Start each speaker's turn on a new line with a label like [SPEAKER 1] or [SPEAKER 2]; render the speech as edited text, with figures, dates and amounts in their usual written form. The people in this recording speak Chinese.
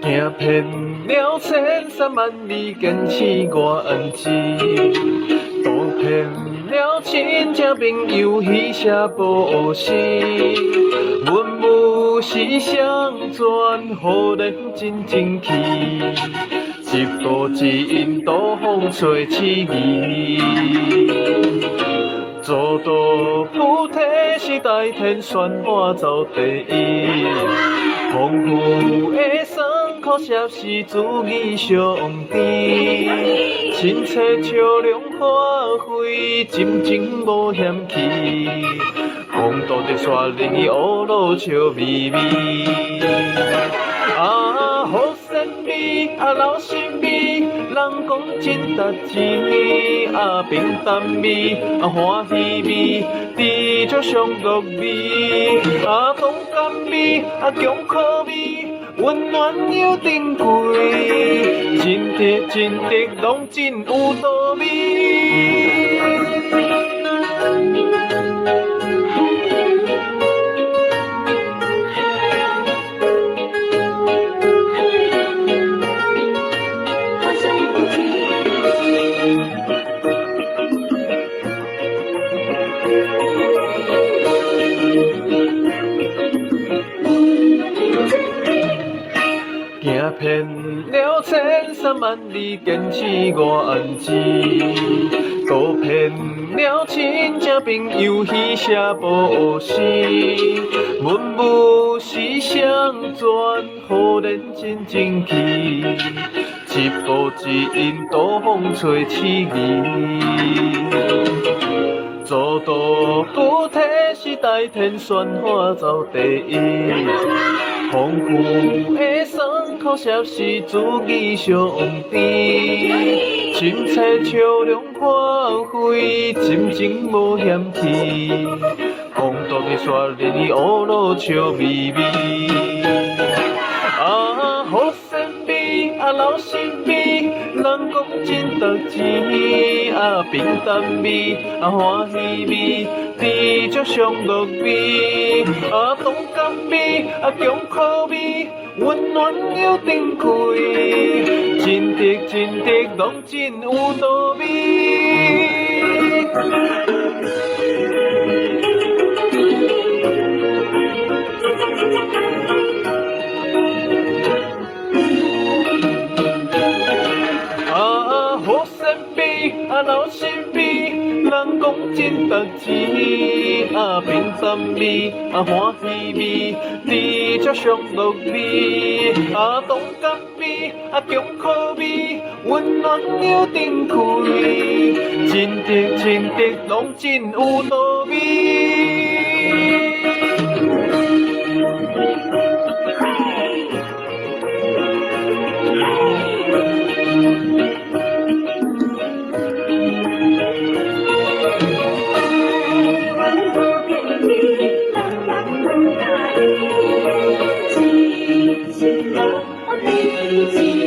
[SPEAKER 1] 行遍了千山万里，坚持我志。渡遍了亲戚朋友，彼舍保身。阮母是双全，互人真争气。一步一因导风吹起义。做道不体是大天选我走第一，丰富的酸苦涩是自己上甜，亲切笑容花开，真情无嫌弃，公道的山林乌路笑眯眯。好神秘，老神秘，人讲真值钱，平淡味，欢喜味，知足上乐味，同甘味，强口味，温暖又珍贵，真滴真滴，拢真有道理。行遍了千山万里，坚持我志。渡遍了亲戚朋友，彼舍保身。阮母是双全，互人真争气。一步一因导风吹起义。做道不体是大天选我走第一，丰富的酸苦涩是自己上甜，亲切笑容花开，真情无嫌弃，公道的山林乌路笑眯眯。好神秘，老神秘，人讲真值钱，平淡味，欢喜味，知足上乐味，同甘味，强口味，温暖又珍贵，真滴真滴，拢真有道理。好神秘，老神秘，人讲真值钱，平淡味，欢喜味，知足上乐味，同甘味，强口味，温暖又珍贵，真滴真滴，拢真有道理。
[SPEAKER 2] 情情